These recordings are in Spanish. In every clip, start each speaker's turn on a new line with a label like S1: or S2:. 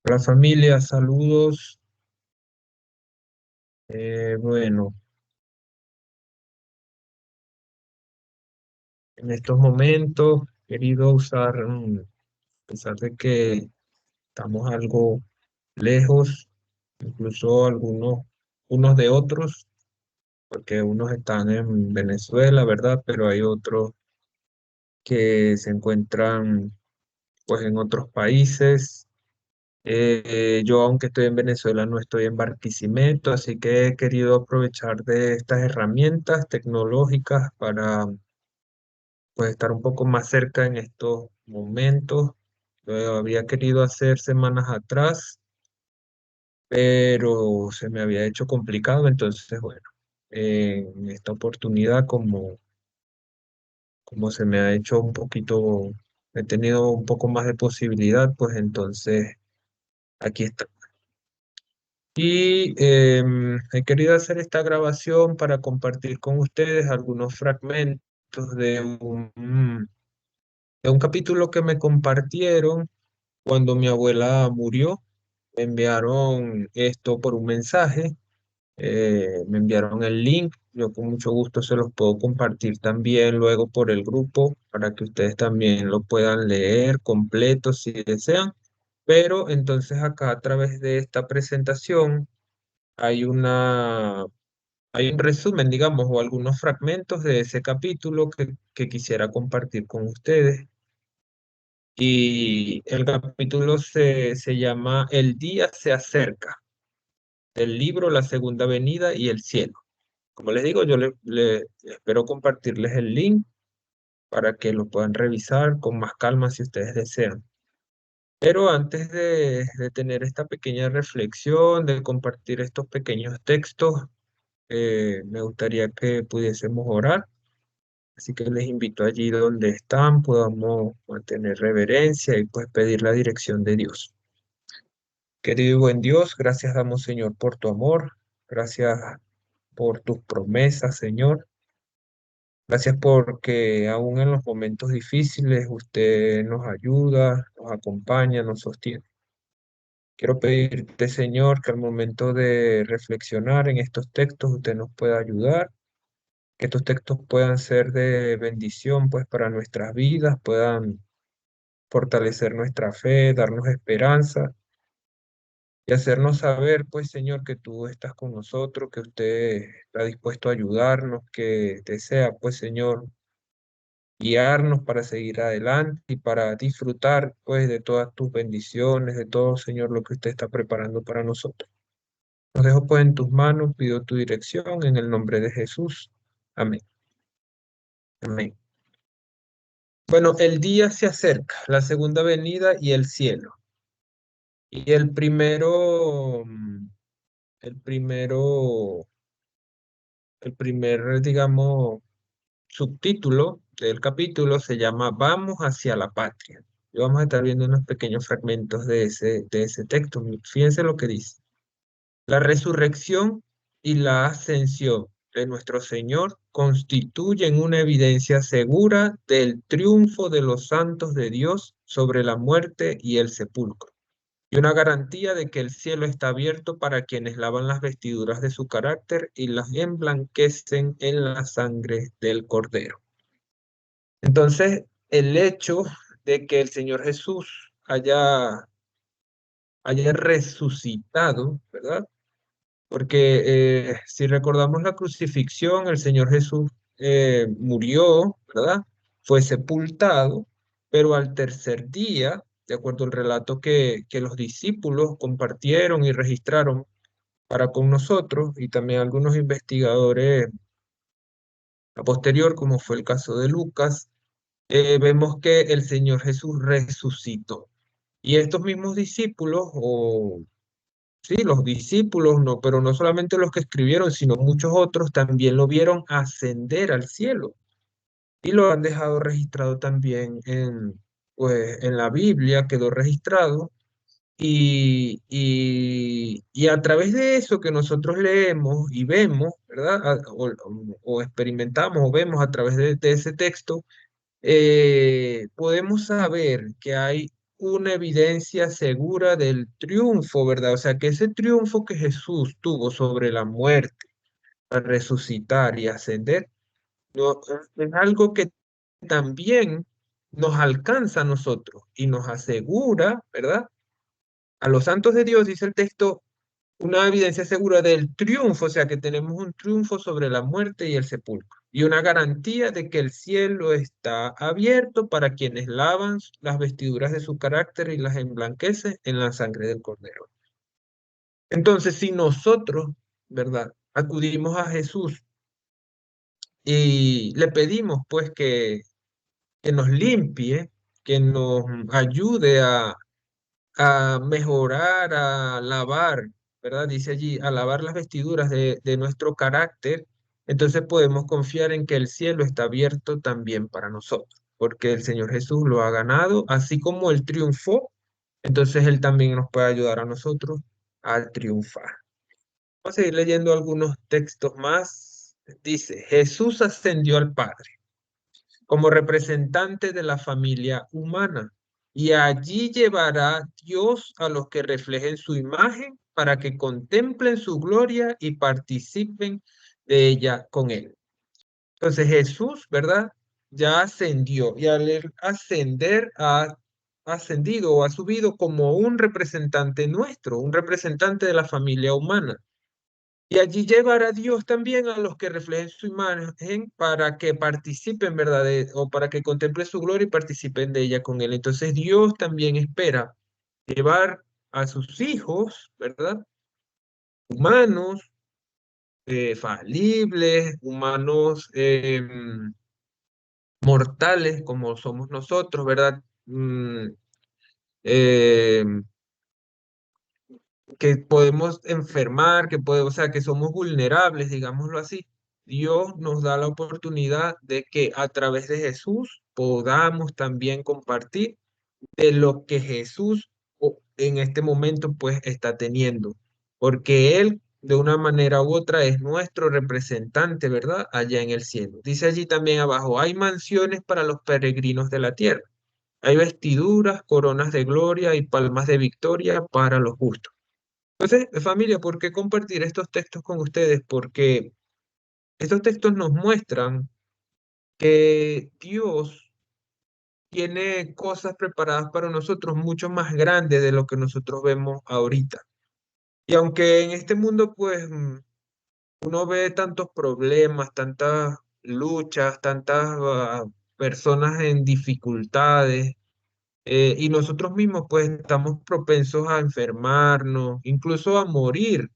S1: Hola familia, saludos. Bueno, en estos momentos he querido usar, a pesar de que estamos algo lejos, incluso unos de otros, porque unos están en Venezuela, ¿verdad? Pero hay otros que se encuentran pues en otros países. Yo, aunque estoy en Venezuela, no estoy en Barquisimeto, así que he querido aprovechar de estas herramientas tecnológicas para pues estar un poco más cerca en estos momentos. Lo había querido hacer semanas atrás, pero se me había hecho complicado, entonces bueno, en esta oportunidad como se me ha hecho un poquito, he tenido un poco más de posibilidad, pues entonces aquí está. Y he querido hacer esta grabación para compartir con ustedes algunos fragmentos de un capítulo que me compartieron cuando mi abuela murió. Me enviaron esto por un mensaje, me enviaron el link. Yo con mucho gusto se los puedo compartir también luego por el grupo para que ustedes también lo puedan leer completo si desean. Pero entonces acá a través de esta presentación hay hay un resumen, digamos, o algunos fragmentos de ese capítulo que quisiera compartir con ustedes. Y el capítulo se llama El día se acerca, del libro La Segunda Venida y el Cielo. Como les digo, yo le espero compartirles el link para que lo puedan revisar con más calma si ustedes desean. Pero antes de tener esta pequeña reflexión, de compartir estos pequeños textos, me gustaría que pudiésemos orar. Así que les invito allí donde están, podamos mantener reverencia y pues pedir la dirección de Dios. Querido y buen Dios, gracias damos, Señor, por tu amor. Gracias por tus promesas, Señor. Gracias porque aún en los momentos difíciles usted nos ayuda, nos acompaña, nos sostiene. Quiero pedirte, Señor, que al momento de reflexionar en estos textos usted nos pueda ayudar, que estos textos puedan ser de bendición pues para nuestras vidas, puedan fortalecer nuestra fe, darnos esperanza y hacernos saber, pues, Señor, que tú estás con nosotros, que usted está dispuesto a ayudarnos, que desea, pues, Señor, guiarnos para seguir adelante y para disfrutar, pues, de todas tus bendiciones, de todo, Señor, lo que usted está preparando para nosotros. Nos dejo, pues, en tus manos, pido tu dirección en el nombre de Jesús. Amén. Amén. Bueno, el día se acerca, la segunda venida y el cielo. Y el primero, el primer, digamos, subtítulo del capítulo se llama Vamos hacia la patria. Y vamos a estar viendo unos pequeños fragmentos de ese texto. Fíjense lo que dice. La resurrección y la ascensión de nuestro Señor constituyen una evidencia segura del triunfo de los santos de Dios sobre la muerte y el sepulcro, y una garantía de que el cielo está abierto para quienes lavan las vestiduras de su carácter y las emblanquecen en la sangre del Cordero. Entonces, el hecho de que el Señor Jesús haya resucitado, ¿verdad? Porque si recordamos la crucifixión, el Señor Jesús murió, ¿verdad? Fue sepultado, pero al tercer día, de acuerdo al relato que los discípulos compartieron y registraron para con nosotros, y también algunos investigadores a posterior, como fue el caso de Lucas, vemos que el Señor Jesús resucitó. Y estos mismos discípulos, o sí, los discípulos, no, pero no solamente los que escribieron, sino muchos otros también lo vieron ascender al cielo y lo han dejado registrado también pues, en la Biblia, quedó registrado. Y a través de eso que nosotros leemos y vemos, ¿verdad? O experimentamos o vemos a través de ese texto, podemos saber que hay una evidencia segura del triunfo, ¿verdad? O sea, que ese triunfo que Jesús tuvo sobre la muerte, a resucitar y ascender, no, es algo que también nos alcanza a nosotros y nos asegura, ¿verdad? A los santos de Dios, dice el texto, una evidencia segura del triunfo, o sea que tenemos un triunfo sobre la muerte y el sepulcro, y una garantía de que el cielo está abierto para quienes lavan las vestiduras de su carácter y las emblanquecen en la sangre del Cordero. Entonces, si nosotros, ¿verdad? Acudimos a Jesús y le pedimos pues que nos limpie, que nos ayude a mejorar, a lavar, ¿verdad? Dice allí, a lavar las vestiduras de nuestro carácter, entonces podemos confiar en que el cielo está abierto también para nosotros, porque el Señor Jesús lo ha ganado, así como Él triunfó, entonces Él también nos puede ayudar a nosotros a triunfar. Vamos a seguir leyendo algunos textos más. Dice, Jesús ascendió al Padre como representante de la familia humana. Y allí llevará Dios a los que reflejen su imagen para que contemplen su gloria y participen de ella con él. Entonces Jesús, ¿verdad? Ya ascendió y al él ascender ha ascendido o ha subido como un representante nuestro, un representante de la familia humana. Y allí llevará Dios también a los que reflejen su imagen para que participen, ¿verdad? O para que contemplen su gloria y participen de ella con Él. Entonces Dios también espera llevar a sus hijos, ¿verdad? Humanos, falibles, humanos mortales como somos nosotros, ¿verdad? Em, que podemos enfermar, que podemos, o sea, que somos vulnerables, digámoslo así. Dios nos da la oportunidad de que a través de Jesús podamos también compartir de lo que Jesús en este momento pues está teniendo, porque Él de una manera u otra es nuestro representante, ¿verdad? Allá en el cielo. Dice allí también abajo, hay mansiones para los peregrinos de la tierra, hay vestiduras, coronas de gloria y palmas de victoria para los justos. Entonces, familia, ¿por qué compartir estos textos con ustedes? Porque estos textos nos muestran que Dios tiene cosas preparadas para nosotros mucho más grandes de lo que nosotros vemos ahorita. Y aunque en este mundo, pues, uno ve tantos problemas, tantas luchas, tantas personas en dificultades, y nosotros mismos, pues, estamos propensos a enfermarnos, incluso a morir.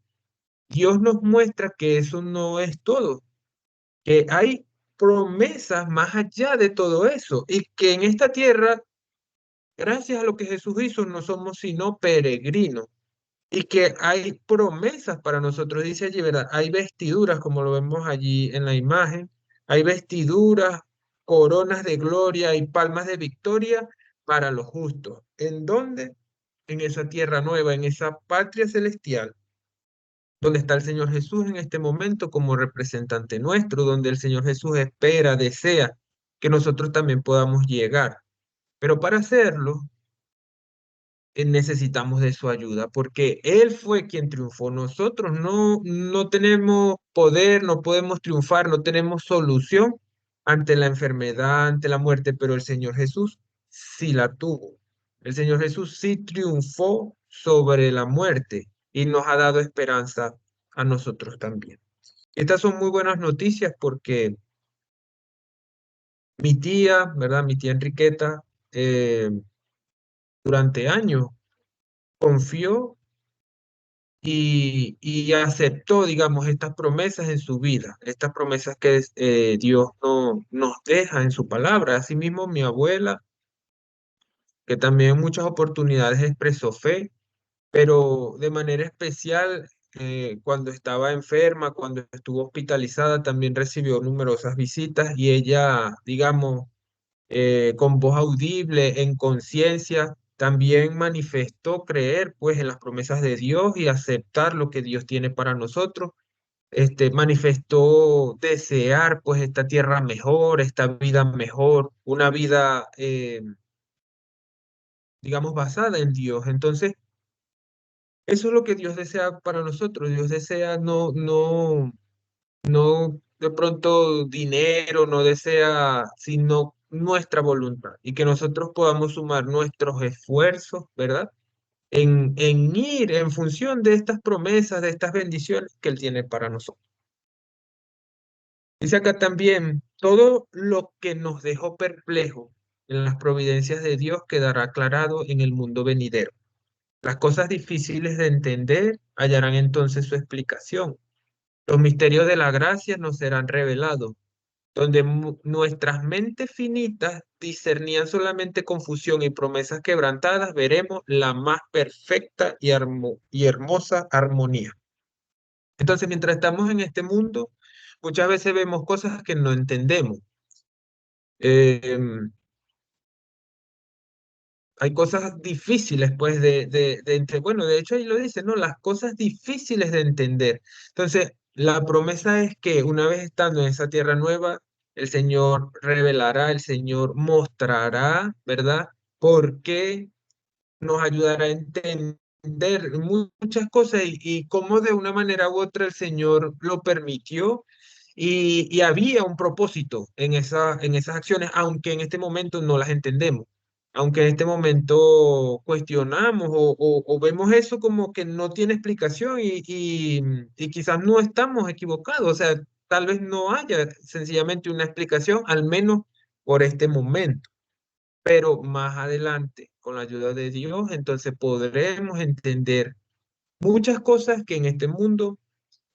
S1: Dios nos muestra que eso no es todo, que hay promesas más allá de todo eso y que en esta tierra, gracias a lo que Jesús hizo, no somos sino peregrinos y que hay promesas para nosotros. Dice allí, ¿verdad? Hay vestiduras, como lo vemos allí en la imagen, hay vestiduras, coronas de gloria y palmas de victoria para los justos. ¿En dónde? En esa tierra nueva, en esa patria celestial donde está el Señor Jesús en este momento como representante nuestro, donde el Señor Jesús espera, desea que nosotros también podamos llegar. Pero para hacerlo, necesitamos de su ayuda, porque Él fue quien triunfó. Nosotros no tenemos poder, no podemos triunfar, no tenemos solución ante la enfermedad, ante la muerte, pero el Señor Jesús sí la tuvo. El Señor Jesús sí triunfó sobre la muerte y nos ha dado esperanza a nosotros también. Estas son muy buenas noticias porque mi tía, ¿verdad? Mi tía Enriqueta, durante años confió y aceptó, digamos, estas promesas en su vida, estas promesas que Dios no, nos deja en su palabra. Asimismo, mi abuela, que también en muchas oportunidades expresó fe, pero de manera especial cuando estaba enferma, cuando estuvo hospitalizada, también recibió numerosas visitas y ella, digamos, con voz audible, en conciencia, también manifestó creer pues en las promesas de Dios y aceptar lo que Dios tiene para nosotros. Manifestó desear pues esta tierra mejor, esta vida mejor, una vida digamos, basada en Dios. Entonces, eso es lo que Dios desea para nosotros. Dios desea no de pronto dinero, no desea, sino nuestra voluntad y que nosotros podamos sumar nuestros esfuerzos, ¿verdad? En ir en función de estas promesas, de estas bendiciones que Él tiene para nosotros. Dice acá también, todo lo que nos dejó perplejo en las providencias de Dios quedará aclarado en el mundo venidero. Las cosas difíciles de entender hallarán entonces su explicación. Los misterios de la gracia nos serán revelados, donde nuestras mentes finitas discernían solamente confusión y promesas quebrantadas, veremos la más perfecta y hermosa armonía. Entonces, mientras estamos en este mundo, muchas veces vemos cosas que no entendemos. Em, Hay cosas difíciles, pues, bueno, de hecho ahí lo dice, ¿no? Las cosas difíciles de entender. Entonces, la promesa es que una vez estando en esa tierra nueva, el Señor revelará, el Señor mostrará, ¿verdad? ¿Por qué? Nos ayudará a entender muchas cosas y cómo de una manera u otra el Señor lo permitió y había un propósito en esas acciones, aunque en este momento no las entendemos, aunque en este momento cuestionamos o vemos eso como que no tiene explicación y quizás no estamos equivocados, o sea, tal vez no haya sencillamente una explicación, al menos por este momento, pero más adelante, con la ayuda de Dios, entonces podremos entender muchas cosas que en este mundo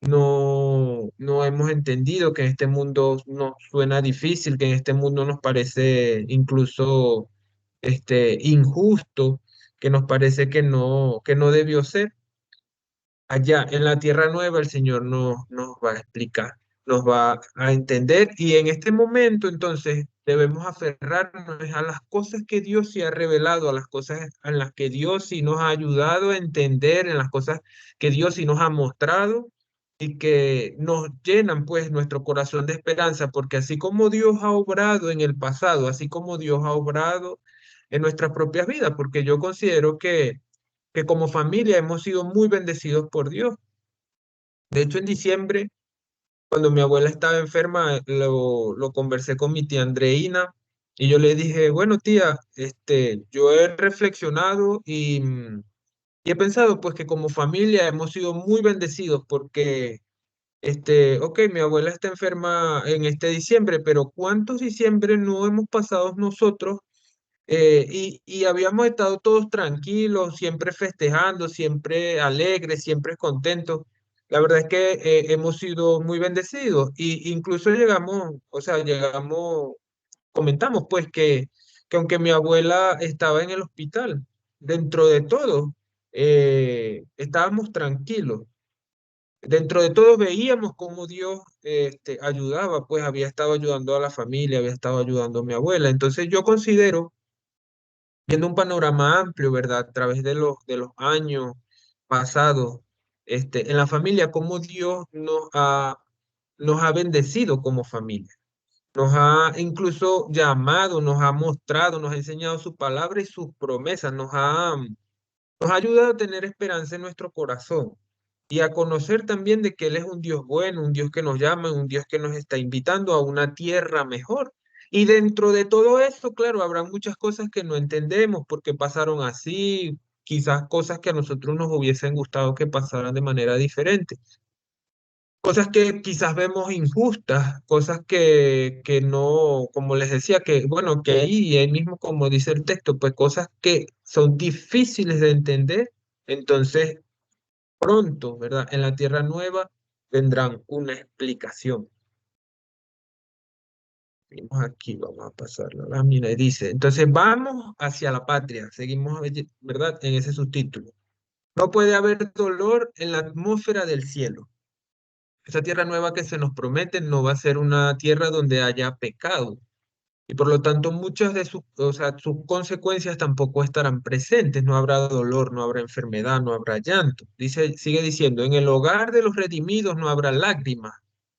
S1: no hemos entendido, que en este mundo nos suena difícil, que en este mundo nos parece incluso injusto, que nos parece que no debió ser. Allá en la tierra nueva el Señor nos va a explicar, nos va a entender y en este momento entonces debemos aferrarnos a las cosas que Dios sí ha revelado, a las cosas en las que Dios sí nos ha ayudado a entender, en las cosas que Dios sí nos ha mostrado y que nos llenan pues nuestro corazón de esperanza, porque así como Dios ha obrado en el pasado, así como Dios ha obrado en nuestras propias vidas, porque yo considero que como familia hemos sido muy bendecidos por Dios. De hecho, en diciembre, cuando mi abuela estaba enferma, lo conversé con mi tía Andreina y yo le dije, bueno, tía, yo he reflexionado y he pensado pues que como familia hemos sido muy bendecidos porque, ok, mi abuela está enferma en este diciembre, pero ¿cuántos diciembre no hemos pasado nosotros y habíamos estado todos tranquilos, siempre festejando, siempre alegres, siempre contentos? La verdad es que hemos sido muy bendecidos y incluso llegamos, o sea, llegamos, comentamos pues que aunque mi abuela estaba en el hospital, dentro de todo, estábamos tranquilos. Dentro de todo veíamos cómo Dios ayudaba, pues había estado ayudando a la familia, había estado ayudando a mi abuela. Entonces yo considero viendo un panorama amplio, ¿verdad? A través de los años pasados, en la familia, cómo Dios nos ha bendecido como familia. Nos ha incluso llamado, nos ha mostrado, nos ha enseñado su palabra y sus promesas, nos ha ayudado a tener esperanza en nuestro corazón y a conocer también de que Él es un Dios bueno, un Dios que nos llama, un Dios que nos está invitando a una tierra mejor. Y dentro de todo eso, claro, habrá muchas cosas que no entendemos porque pasaron así, quizás cosas que a nosotros nos hubiesen gustado que pasaran de manera diferente. Cosas que quizás vemos injustas, cosas que no, como les decía, que bueno, que ahí mismo como dice el texto, pues cosas que son difíciles de entender. Entonces, pronto, ¿verdad? En la tierra nueva tendrán una explicación. Seguimos aquí, vamos a pasar la lámina y dice, entonces vamos hacia la patria, seguimos, ¿verdad? En ese subtítulo. No puede haber dolor en la atmósfera del cielo. Esa tierra nueva que se nos promete no va a ser una tierra donde haya pecado. Y por lo tanto, muchas de sus, o sea, sus consecuencias tampoco estarán presentes. No habrá dolor, no habrá enfermedad, no habrá llanto. Dice, sigue diciendo, en el hogar de los redimidos no habrá lágrimas,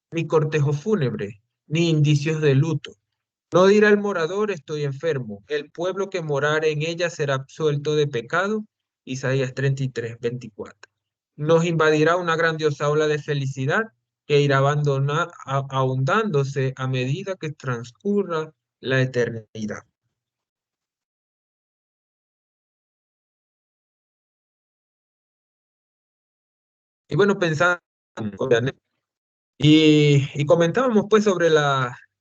S1: ni cortejo fúnebre, ni indicios de luto. No dirá el morador, estoy enfermo. El pueblo que morare en ella será absuelto de pecado. Isaías 33:24. Nos invadirá una grandiosa ola de felicidad que irá ahondándose a medida que transcurra la eternidad. Y bueno, pensando, y comentábamos pues sobre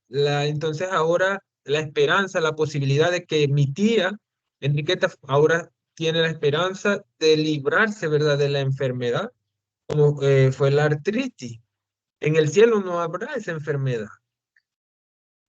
S1: entonces ahora la esperanza, la posibilidad de que mi tía Enriqueta ahora tiene la esperanza de librarse, ¿verdad?, de la enfermedad, como fue la artritis. En el cielo no habrá esa enfermedad.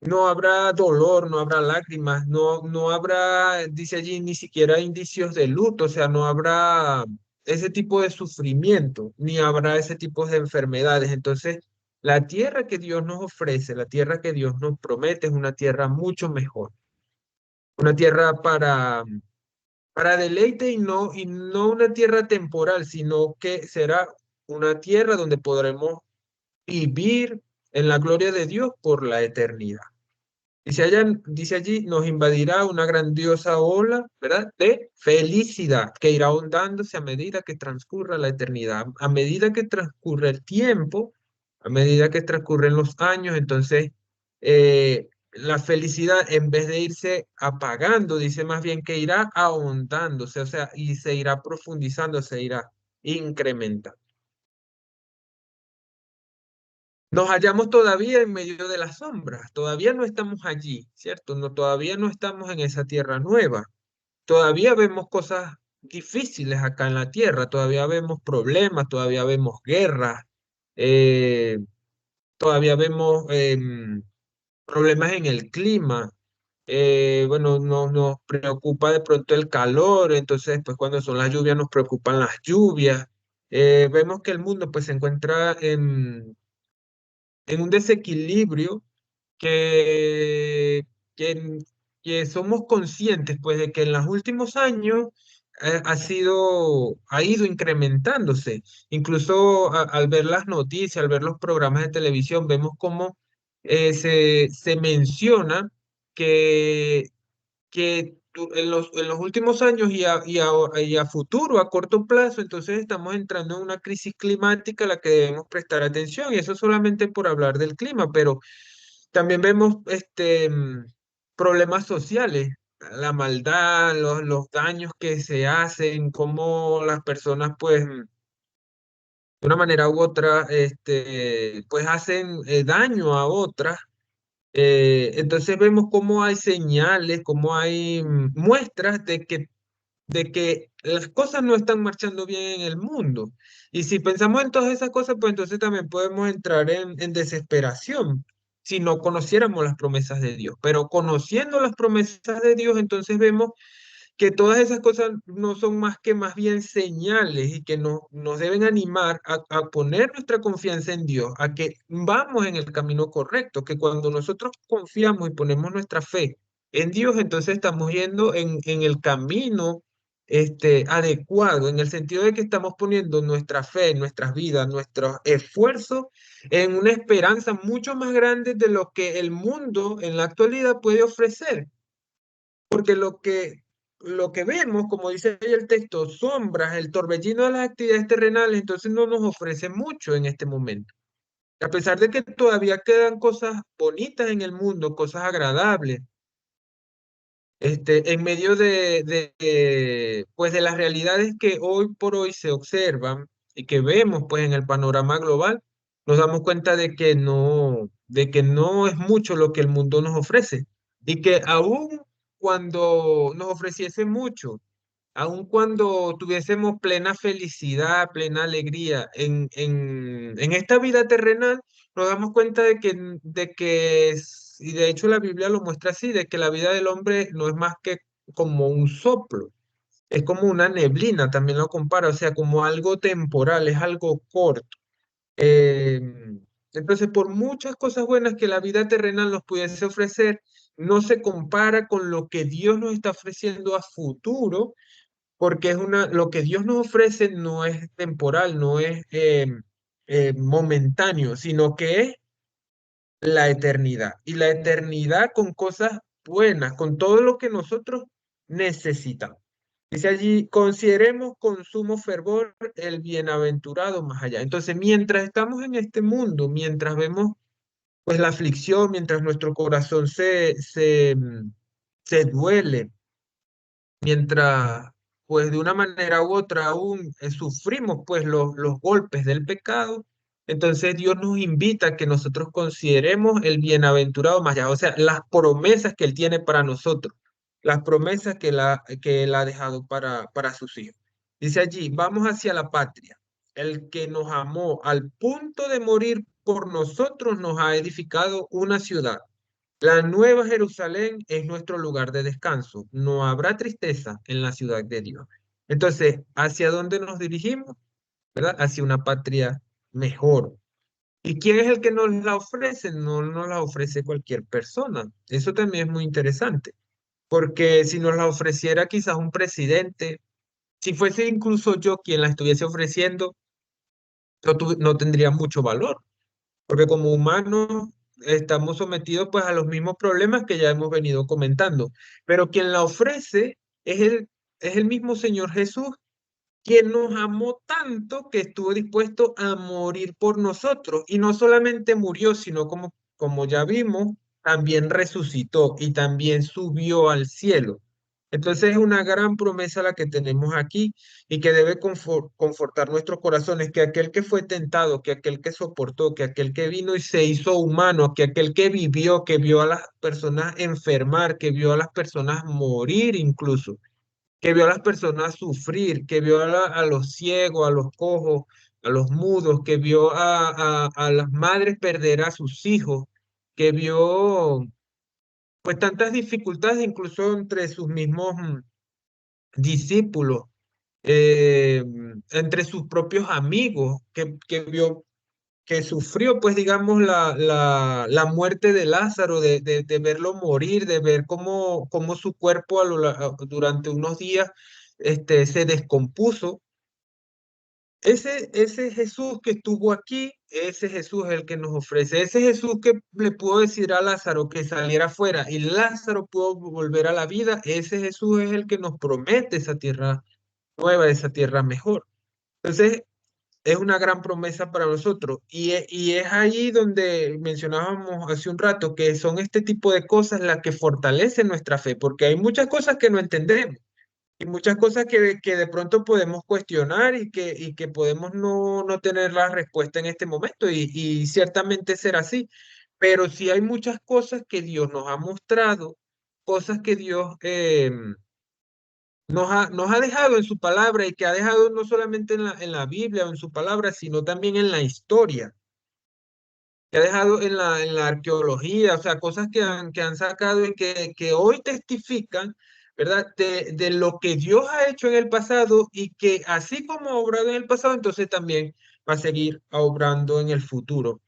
S1: No habrá dolor, no habrá lágrimas, no habrá, dice allí, ni siquiera indicios de luto, o sea, no habrá ese tipo de sufrimiento, ni habrá ese tipo de enfermedades. Entonces, la tierra que Dios nos ofrece, la tierra que Dios nos promete, es una tierra mucho mejor, una tierra para deleite y no una tierra temporal, sino que será una tierra donde podremos vivir en la gloria de Dios por la eternidad. Dice allí, nos invadirá una grandiosa ola, ¿verdad?, de felicidad que irá ahondándose a medida que transcurra la eternidad, a medida que transcurre el tiempo, a medida que transcurren los años. Entonces, la felicidad, en vez de irse apagando, dice más bien que irá ahondándose, o sea, y se irá profundizando, se irá incrementando. Nos hallamos todavía en medio de las sombras, todavía no estamos allí, ¿cierto? No, todavía no estamos en esa tierra nueva, todavía vemos cosas difíciles acá en la tierra, todavía vemos problemas, todavía vemos guerras, eh, todavía vemos problemas en el clima. Bueno, nos preocupa de pronto el calor, entonces pues cuando son las lluvias nos preocupan las lluvias. Vemos que el mundo pues se encuentra en un desequilibrio que, que, que somos conscientes pues de que en los últimos años ha ido incrementándose. Incluso al ver las noticias, al ver los programas de televisión, vemos cómo se menciona que en los últimos años y a futuro, a corto plazo, entonces estamos entrando en una crisis climática a la que debemos prestar atención, y eso solamente por hablar del clima, pero también vemos problemas sociales, la maldad, los daños que se hacen, cómo las personas, pues, de una manera u otra, pues hacen daño a otras. Entonces vemos cómo hay señales, cómo hay muestras de que las cosas no están marchando bien en el mundo. Y si pensamos en todas esas cosas, pues entonces también podemos entrar en desesperación si no conociéramos las promesas de Dios. Pero conociendo las promesas de Dios, entonces vemos que todas esas cosas no son más que más bien señales y que nos deben animar a poner nuestra confianza en Dios, a que vamos en el camino correcto, que cuando nosotros confiamos y ponemos nuestra fe en Dios, entonces estamos yendo en el camino adecuado, en el sentido de que estamos poniendo nuestra fe, nuestras vidas, nuestros esfuerzos en una esperanza mucho más grande de lo que el mundo en la actualidad puede ofrecer. Porque lo que vemos, como dice ahí el texto, sombras, el torbellino de las actividades terrenales, entonces no nos ofrece mucho en este momento. A pesar de que todavía quedan cosas bonitas en el mundo, cosas agradables, en medio pues de las realidades que hoy por hoy se observan y que vemos pues en el panorama global, nos damos cuenta de que no es mucho lo que el mundo nos ofrece y que aún cuando nos ofreciese mucho, aun cuando tuviésemos plena felicidad, plena alegría en esta vida terrenal, nos damos cuenta y de hecho la Biblia lo muestra así, de que la vida del hombre no es más que como un soplo, es como una neblina, también lo compara, o sea, como algo temporal, es algo corto. Eh, entonces, por muchas cosas buenas que la vida terrenal nos pudiese ofrecer, no se compara con lo que Dios nos está ofreciendo a futuro, porque lo que Dios nos ofrece no es temporal, no es momentáneo, sino que es la eternidad. Y la eternidad con cosas buenas, con todo lo que nosotros necesitamos. Dice allí, consideremos con sumo fervor el bienaventurado más allá. Entonces, mientras estamos en este mundo, mientras vemos pues la aflicción, mientras nuestro corazón se duele, mientras pues de una manera u otra aún sufrimos pues los golpes del pecado, entonces Dios nos invita a que nosotros consideremos el bienaventurado más allá, o sea, las promesas que Él tiene para nosotros, las promesas que Él ha dejado para sus hijos. Dice allí, vamos hacia la patria. El que nos amó al punto de morir por nosotros nos ha edificado una ciudad. La nueva Jerusalén es nuestro lugar de descanso. No habrá tristeza en la ciudad de Dios. Entonces, ¿hacia dónde nos dirigimos? ¿Verdad? Hacia una patria mejor. ¿Y quién es el que nos la ofrece? No nos la ofrece cualquier persona. Eso también es muy interesante, porque si nos la ofreciera quizás un presidente, si fuese incluso yo quien la estuviese ofreciendo, no tendría mucho valor, porque como humanos estamos sometidos pues a los mismos problemas que ya hemos venido comentando, pero quien la ofrece es el mismo Señor Jesús, quien nos amó tanto que estuvo dispuesto a morir por nosotros, y no solamente murió, sino como ya vimos, también resucitó y también subió al cielo. Entonces es una gran promesa la que tenemos aquí y que debe confortar nuestros corazones, que aquel que fue tentado, que aquel que soportó, que aquel que vino y se hizo humano, que aquel que vivió, que vio a las personas enfermar, que vio a las personas morir incluso, que vio a las personas sufrir, que vio a los ciegos, a los cojos, a los mudos, que vio a las madres perder a sus hijos, que vio pues tantas dificultades incluso entre sus mismos discípulos, entre sus propios amigos, que vio que sufrió, pues digamos, la muerte de Lázaro, de verlo morir, de ver cómo su cuerpo durante unos días se descompuso. Ese Jesús que estuvo aquí, ese Jesús es el que nos ofrece, ese Jesús que le pudo decir a Lázaro que saliera afuera y Lázaro pudo volver a la vida, ese Jesús es el que nos promete esa tierra nueva, esa tierra mejor. Entonces, es una gran promesa para nosotros. Y es ahí donde mencionábamos hace un rato que son este tipo de cosas las que fortalecen nuestra fe, porque hay muchas cosas que no entendemos y muchas cosas que de pronto podemos cuestionar y que podemos no tener la respuesta en este momento y ciertamente será así. Pero sí hay muchas cosas que Dios nos ha mostrado, cosas que Dios nos ha dejado en su palabra y que ha dejado no solamente en la Biblia o en su palabra, sino también en la historia, que ha dejado en la arqueología, o sea, cosas que han sacado y que hoy testifican, ¿verdad? De lo que Dios ha hecho en el pasado y que así como ha obrado en el pasado, entonces también va a seguir obrando en el futuro,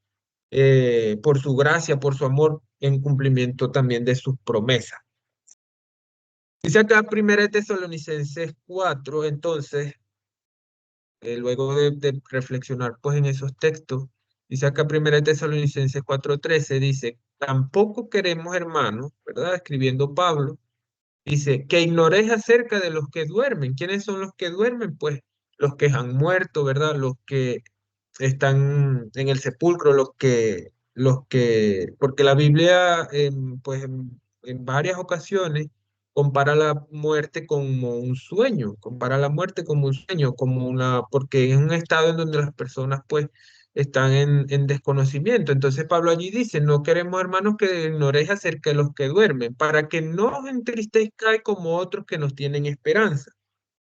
S1: por su gracia, por su amor, en cumplimiento también de sus promesas. Dice acá Primera de Tesalonicenses 4, entonces, luego de reflexionar pues en esos textos, dice acá Primera de Tesalonicenses 4:13, dice, tampoco queremos, hermanos, ¿verdad? Escribiendo Pablo, dice, que ignoréis acerca de los que duermen. ¿Quiénes son los que duermen? Pues los que han muerto, ¿verdad? Los que están en el sepulcro, porque la Biblia, pues en varias ocasiones compara la muerte como un sueño, compara la muerte como un sueño, porque es un estado en donde las personas, pues, están en desconocimiento. Entonces Pablo allí dice, no queremos, hermanos, que ignoréis acerca de los que duermen, para que no os entristezcáis como otros que nos tienen esperanza.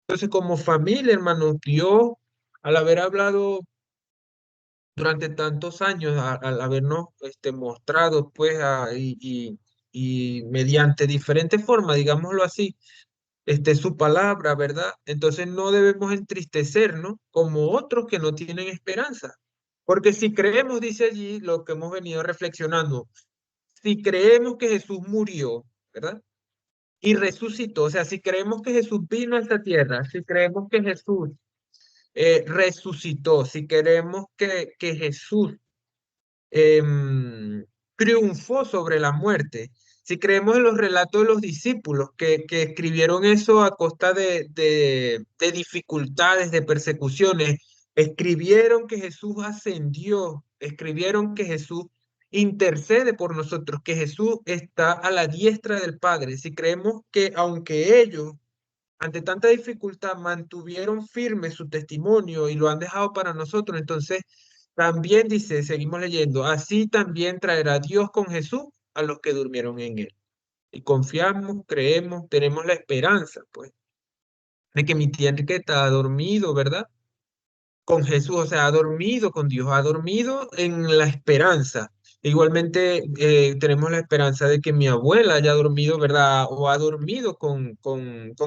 S1: Entonces, como familia, hermanos, Dios, al haber hablado durante tantos años, al habernos mostrado, pues, y mediante diferentes formas, digámoslo así, su palabra, ¿verdad? Entonces no debemos entristecernos como otros que no tienen esperanza. Porque si creemos, dice allí lo que hemos venido reflexionando, si creemos que Jesús murió, ¿verdad? Y resucitó, o sea, si creemos que Jesús vino a esta tierra, si creemos que Jesús resucitó, si queremos que Jesús triunfó sobre la muerte. Si creemos en los relatos de los discípulos que escribieron eso a costa de dificultades, de persecuciones, escribieron que Jesús ascendió, escribieron que Jesús intercede por nosotros, que Jesús está a la diestra del Padre. Si creemos que aunque ellos ante tanta dificultad mantuvieron firme su testimonio y lo han dejado para nosotros, entonces también dice, seguimos leyendo, así también traerá Dios con Jesús a los que durmieron en él. Y confiamos, creemos, tenemos la esperanza, pues, de que mi tía Enriqueta ha dormido, ¿verdad? Con Jesús, o sea, ha dormido con Dios, ha dormido en la esperanza. Igualmente tenemos la esperanza de que mi abuela haya dormido, ¿verdad? O ha dormido con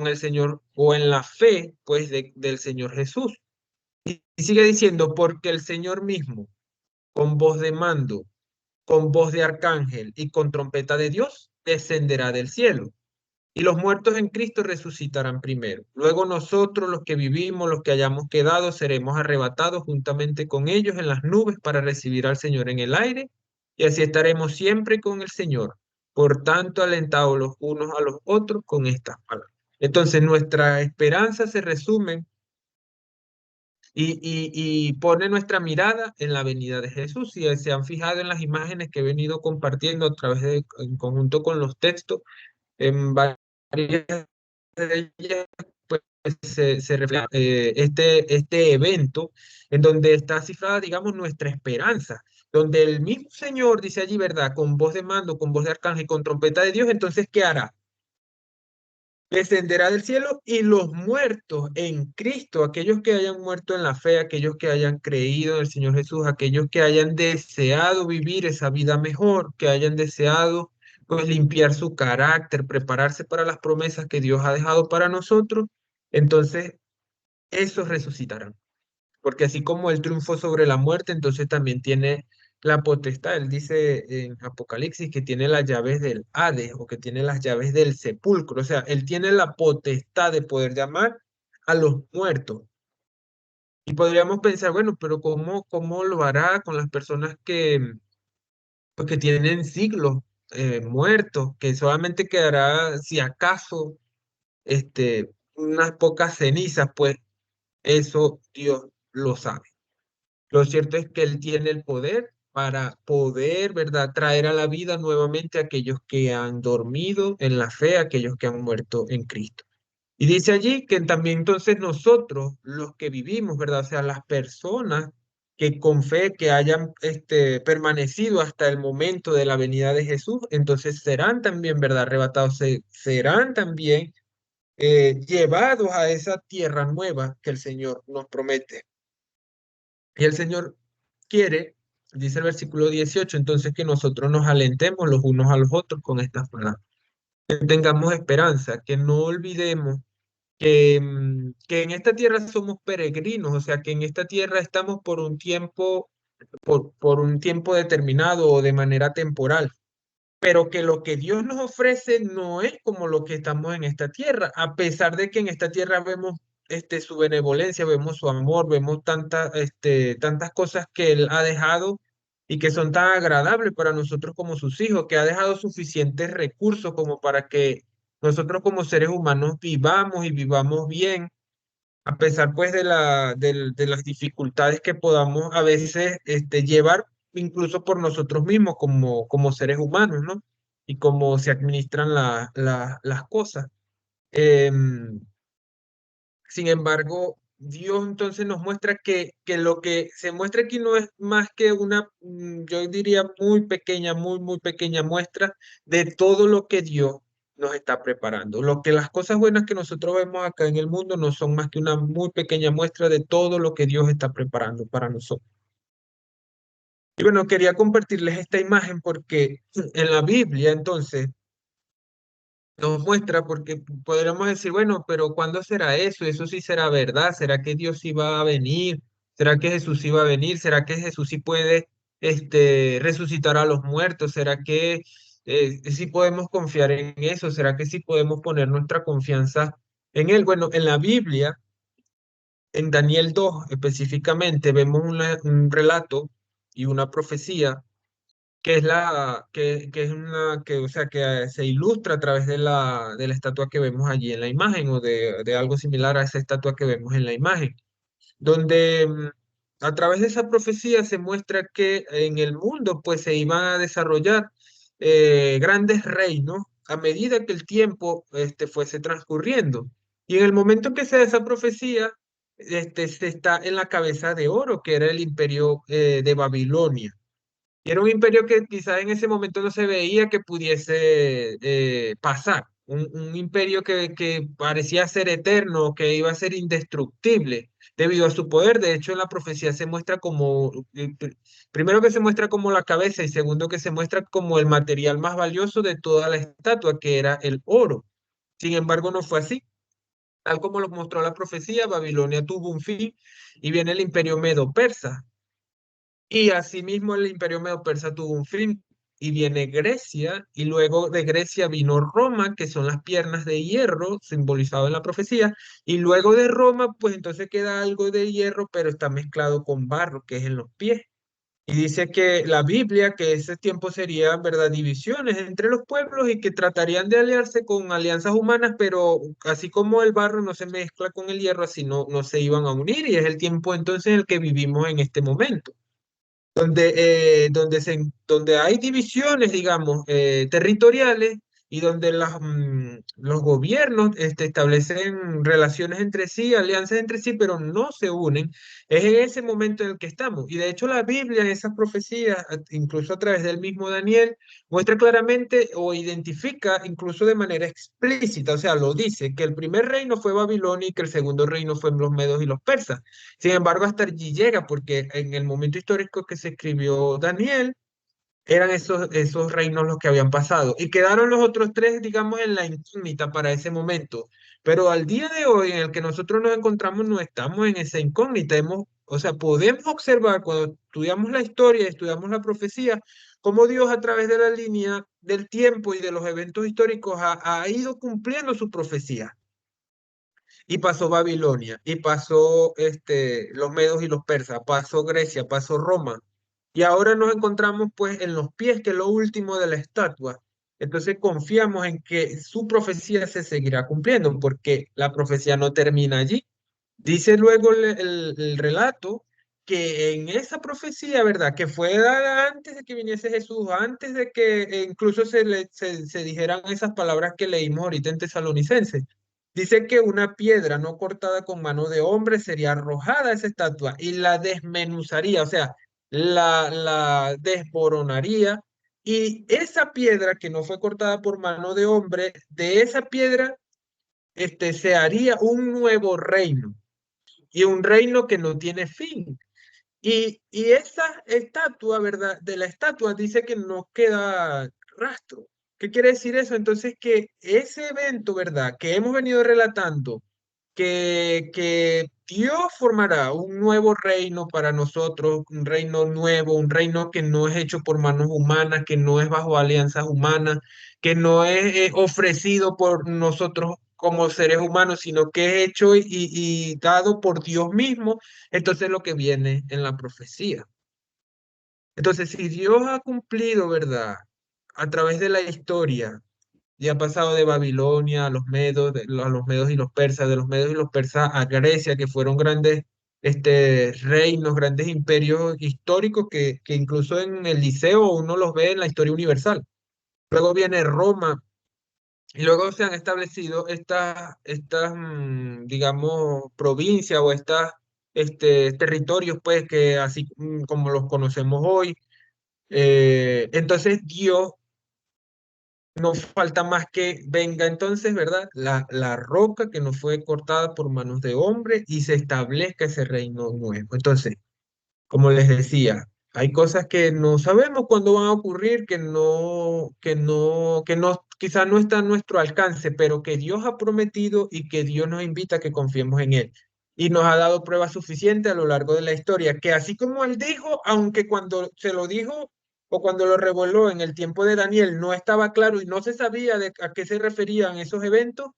S1: el Señor o en la fe, pues, del Señor Jesús. Y sigue diciendo, porque el Señor mismo, con voz de mando, con voz de arcángel y con trompeta de Dios, descenderá del cielo. Y los muertos en Cristo resucitarán primero. Luego nosotros, los que vivimos, los que hayamos quedado, seremos arrebatados juntamente con ellos en las nubes para recibir al Señor en el aire, y así estaremos siempre con el Señor. Por tanto, alentados los unos a los otros con estas palabras. Entonces, nuestra esperanza se resume y pone nuestra mirada en la venida de Jesús. Si se han fijado en las imágenes que he venido compartiendo a través en conjunto con los textos, en varias de ellas, pues se refleja este evento en donde está cifrada, digamos, nuestra esperanza, donde el mismo Señor dice allí, ¿verdad? Con voz de mando, con voz de arcángel, con trompeta de Dios, entonces, ¿qué hará? Descenderá del cielo y los muertos en Cristo, aquellos que hayan muerto en la fe, aquellos que hayan creído en el Señor Jesús, aquellos que hayan deseado vivir esa vida mejor, que hayan deseado pues limpiar su carácter, prepararse para las promesas que Dios ha dejado para nosotros, entonces esos resucitarán. Porque así como el triunfo sobre la muerte, entonces también tiene la potestad. Él dice en Apocalipsis que tiene las llaves del Hades o que tiene las llaves del sepulcro. O sea, él tiene la potestad de poder llamar a los muertos. Y podríamos pensar, bueno, pero ¿cómo lo hará con las personas pues, que tienen siglos muertos, que solamente quedará, si acaso, unas pocas cenizas? Pues eso Dios lo sabe. Lo cierto es que Él tiene el poder para poder, ¿verdad?, traer a la vida nuevamente a aquellos que han dormido en la fe, aquellos que han muerto en Cristo. Y dice allí que también entonces nosotros, los que vivimos, ¿verdad? O sea, las personas que con fe, que hayan permanecido hasta el momento de la venida de Jesús, entonces serán también, ¿verdad?, arrebatados, serán también llevados a esa tierra nueva que el Señor nos promete. Y el Señor quiere, dice el versículo 18, entonces que nosotros nos alentemos los unos a los otros con estas palabras. Que tengamos esperanza, que no olvidemos que en esta tierra somos peregrinos, o sea, que en esta tierra estamos por un tiempo, por un tiempo determinado o de manera temporal, pero que lo que Dios nos ofrece no es como lo que estamos en esta tierra, a pesar de que en esta tierra vemos su benevolencia, vemos su amor, vemos tantas cosas que Él ha dejado y que son tan agradables para nosotros como sus hijos, que ha dejado suficientes recursos como para que nosotros como seres humanos vivamos y vivamos bien, a pesar pues de las dificultades que podamos a veces llevar incluso por nosotros mismos como seres humanos, ¿no? Y cómo se administran las cosas. Em, Sin embargo, Dios entonces nos muestra que lo que se muestra aquí no es más que una, yo diría, muy pequeña, muy pequeña muestra de todo lo que Dios nos está preparando. Las cosas buenas que nosotros vemos acá en el mundo no son más que una muy pequeña muestra de todo lo que Dios está preparando para nosotros. Y bueno, quería compartirles esta imagen porque en la Biblia entonces nos muestra, porque podríamos decir, bueno, pero ¿cuándo será eso? ¿Eso sí será verdad? ¿Será que Dios sí va a venir? ¿Será que Jesús sí va a venir? ¿Será que Jesús sí puede resucitar a los muertos? ¿Será que sí podemos confiar en eso? ¿Será que sí podemos poner nuestra confianza en Él? Bueno, en la Biblia, en Daniel 2 específicamente, vemos un relato y una profecía que es una, que, o sea, que se ilustra a través de la estatua que vemos allí en la imagen, o de algo similar a esa estatua que vemos en la imagen, donde a través de esa profecía se muestra que en el mundo pues se iban a desarrollar grandes reinos a medida que el tiempo fuese transcurriendo. Y en el momento que se da esa profecía, se está en la cabeza de oro, que era el imperio de Babilonia. Y era un imperio que quizás en ese momento no se veía que pudiese pasar. Un imperio que parecía ser eterno, que iba a ser indestructible debido a su poder. De hecho, en la profecía se muestra como, primero que se muestra como la cabeza y segundo que se muestra como el material más valioso de toda la estatua, que era el oro. Sin embargo, no fue así. Tal como lo mostró la profecía, Babilonia tuvo un fin y viene el imperio medo-persa. Y asimismo el imperio medo-persa tuvo un fin y viene Grecia, y luego de Grecia vino Roma, que son las piernas de hierro simbolizado en la profecía, y luego de Roma, pues entonces queda algo de hierro, pero está mezclado con barro, que es en los pies. Y dice que la Biblia, que ese tiempo sería, ¿verdad?, divisiones entre los pueblos y que tratarían de aliarse con alianzas humanas, pero así como el barro no se mezcla con el hierro, así no se iban a unir, y es el tiempo entonces en el que vivimos en este momento donde hay divisiones, digamos, territoriales y donde los gobiernos establecen relaciones entre sí, alianzas entre sí, pero no se unen, es en ese momento en el que estamos. Y de hecho la Biblia en esas profecías, incluso a través del mismo Daniel, muestra claramente o identifica incluso de manera explícita, o sea, lo dice, que el primer reino fue Babilonia y que el segundo reino fue los medos y los persas. Sin embargo, hasta allí llega, porque en el momento histórico que se escribió Daniel, eran esos reinos los que habían pasado. Y quedaron los otros tres, digamos, en la incógnita para ese momento. Pero al día de hoy, en el que nosotros nos encontramos, no estamos en esa incógnita. O sea, podemos observar cuando estudiamos la historia, estudiamos la profecía, cómo Dios a través de la línea del tiempo y de los eventos históricos ha ido cumpliendo su profecía. Y pasó Babilonia, y pasó los medos y los persas, pasó Grecia, pasó Roma. Y ahora nos encontramos pues en los pies, que es lo último de la estatua. Entonces confiamos en que su profecía se seguirá cumpliendo, porque la profecía no termina allí. Dice luego el relato que en esa profecía, ¿verdad? Que fue dada antes de que viniese Jesús, antes de que incluso se dijeran esas palabras que leímos ahorita en Tesalonicenses. Dice que una piedra no cortada con mano de hombre sería arrojada a esa estatua y la desmenuzaría, o sea, la desmoronaría. Y esa piedra que no fue cortada por mano de hombre, de esa piedra se haría un nuevo reino, y un reino que no tiene fin. Y esa estatua, ¿verdad? De la estatua dice que no queda rastro. ¿Qué quiere decir eso? Entonces que ese evento, ¿verdad? Que hemos venido relatando, que Dios formará un nuevo reino para nosotros, un reino nuevo, un reino que no es hecho por manos humanas, que no es bajo alianzas humanas, que no es ofrecido por nosotros como seres humanos, sino que es hecho y dado por Dios mismo. Entonces lo que viene en la profecía. Entonces, si Dios ha cumplido, ¿verdad? A través de la historia, y ha pasado de Babilonia a los medos, a los medos y los persas, de los medos y los persas a Grecia, que fueron grandes reinos, grandes imperios históricos que incluso en el liceo uno los ve en la historia universal. Luego viene Roma, y luego se han establecido digamos, provincias o territorios, pues, que así como los conocemos hoy. Entonces Dios no falta más que venga entonces, ¿verdad? La roca que no fue cortada por manos de hombre y se establezca ese reino nuevo. Entonces, como les decía, hay cosas que no sabemos cuándo van a ocurrir, quizás no está a nuestro alcance, pero que Dios ha prometido y que Dios nos invita a que confiemos en Él. Y nos ha dado pruebas suficientes a lo largo de la historia, que así como Él dijo, aunque cuando se lo dijo o cuando lo reveló en el tiempo de Daniel no estaba claro y no se sabía a qué se referían esos eventos,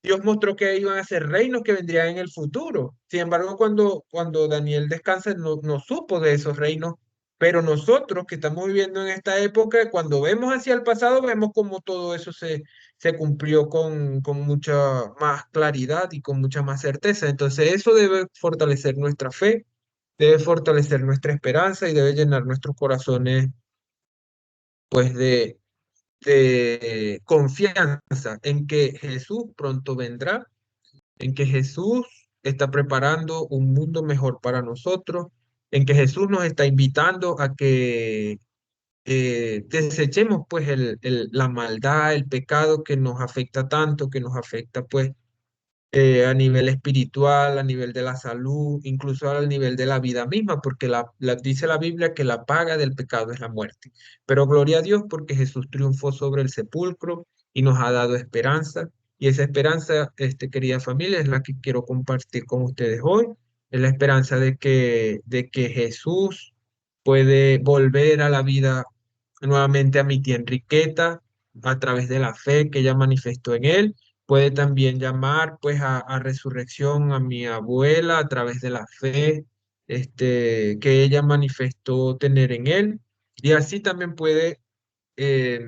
S1: Dios mostró que iban a ser reinos que vendrían en el futuro. Sin embargo, cuando Daniel descansa, no supo de esos reinos Pero nosotros que estamos viviendo en esta época, cuando vemos hacia el pasado, vemos como todo eso se cumplió con mucha más claridad y con mucha más certeza. Entonces eso debe fortalecer nuestra fe, debe fortalecer nuestra esperanza y debe llenar nuestros corazones pues de confianza en que Jesús pronto vendrá, en que Jesús está preparando un mundo mejor para nosotros, en que Jesús nos está invitando a que desechemos pues la maldad, el pecado que nos afecta tanto, que nos afecta pues a nivel espiritual, a nivel de la salud, incluso al nivel de la vida misma, porque dice la Biblia que la paga del pecado es la muerte. Pero gloria a Dios porque Jesús triunfó sobre el sepulcro y nos ha dado esperanza. Y esa esperanza, querida familia, es la que quiero compartir con ustedes hoy. Es la esperanza de que Jesús puede volver a la vida nuevamente a mi tía Enriqueta a través de la fe que ella manifestó en él. Puede también llamar pues a resurrección a mi abuela a través de la fe que ella manifestó tener en él. Y así también puede eh,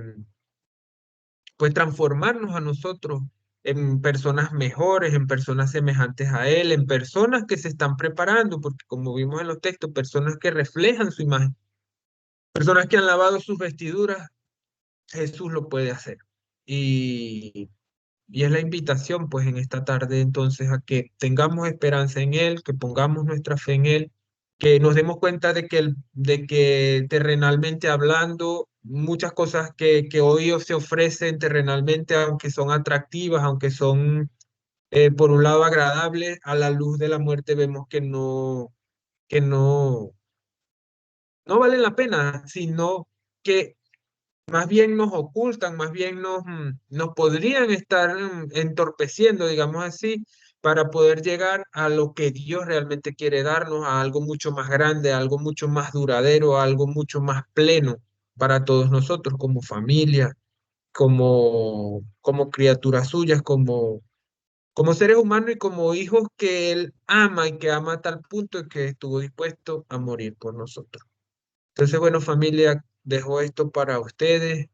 S1: pues transformarnos a nosotros en personas mejores, en personas semejantes a él, en personas que se están preparando, porque como vimos en los textos, personas que reflejan su imagen, personas que han lavado sus vestiduras, Jesús lo puede hacer. Y Y es la invitación, pues, en esta tarde, entonces, a que tengamos esperanza en Él, que pongamos nuestra fe en Él, que nos demos cuenta de que terrenalmente hablando, muchas cosas que hoy se ofrecen terrenalmente, aunque son atractivas, aunque son, por un lado, agradables, a la luz de la muerte vemos que no valen la pena, sino que más bien nos ocultan, más bien nos podrían estar entorpeciendo, digamos así, para poder llegar a lo que Dios realmente quiere darnos, a algo mucho más grande, a algo mucho más duradero, a algo mucho más pleno para todos nosotros como familia, como criaturas suyas, como seres humanos y como hijos que Él ama y que ama a tal punto que estuvo dispuesto a morir por nosotros. Entonces, bueno, familia, dejo esto para ustedes.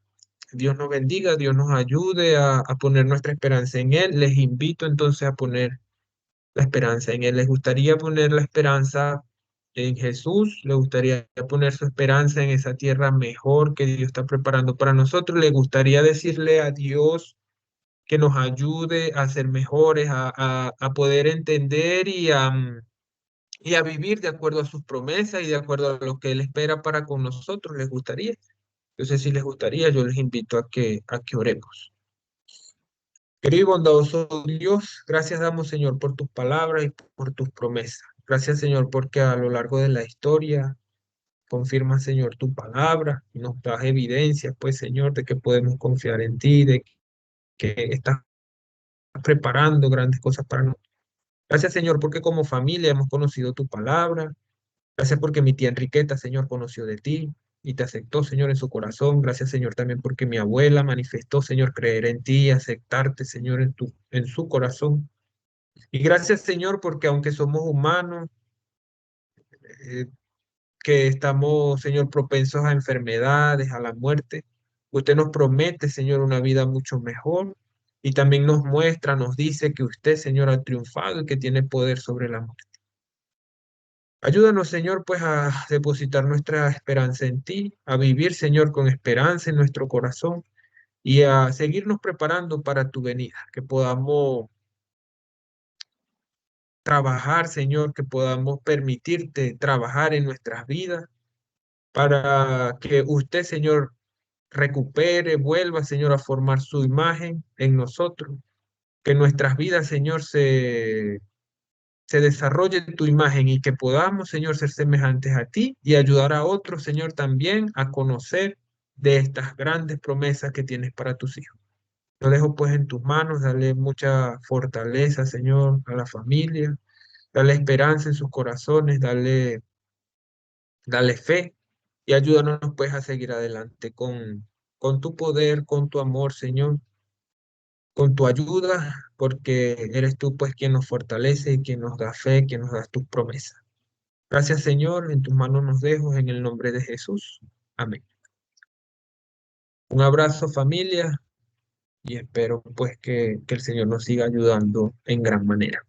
S1: Dios nos bendiga, Dios nos ayude a poner nuestra esperanza en Él. Les invito entonces a poner la esperanza en Él. ¿Les gustaría poner la esperanza en Jesús? ¿Les gustaría poner su esperanza en esa tierra mejor que Dios está preparando para nosotros? ¿Les gustaría decirle a Dios que nos ayude a ser mejores, a poder entender y a vivir de acuerdo a sus promesas y de acuerdo a lo que Él espera para con nosotros? ¿Les gustaría? Entonces, si les gustaría, yo les invito a que oremos. Querido y bondadoso Dios, gracias damos, Señor, por tus palabras y por tus promesas. Gracias, Señor, porque a lo largo de la historia confirma, Señor, tu palabra y nos das evidencias, pues, Señor, de que podemos confiar en ti, de que estás preparando grandes cosas para nosotros. Gracias, Señor, porque como familia hemos conocido tu palabra. Gracias porque mi tía Enriqueta, Señor, conoció de ti y te aceptó, Señor, en su corazón. Gracias, Señor, también porque mi abuela manifestó, Señor, creer en ti y aceptarte, Señor, en su corazón. Y gracias, Señor, porque aunque somos humanos, eh, que estamos, Señor, propensos a enfermedades, a la muerte, usted nos promete, Señor, una vida mucho mejor. Y también nos muestra, nos dice que usted, Señor, ha triunfado y que tiene poder sobre la muerte. Ayúdanos, Señor, pues a depositar nuestra esperanza en ti, a vivir, Señor, con esperanza en nuestro corazón y a seguirnos preparando para tu venida, que podamos trabajar, Señor, que podamos permitirte trabajar en nuestras vidas para que usted, Señor, recupere, vuelva, Señor, a formar su imagen en nosotros, que nuestras vidas, Señor, se desarrolle tu imagen y que podamos, Señor, ser semejantes a ti y ayudar a otros, Señor, también a conocer de estas grandes promesas que tienes para tus hijos. Lo dejo pues en tus manos, dale mucha fortaleza, Señor, a la familia, dale esperanza en sus corazones, dale fe y ayúdanos pues a seguir adelante con tu poder, con tu amor, Señor, con tu ayuda, porque eres tú pues quien nos fortalece y quien nos da fe, quien nos da tus promesas. Gracias, Señor, en tus manos nos dejo en el nombre de Jesús. Amén. Un abrazo, familia, y espero pues que el Señor nos siga ayudando en gran manera.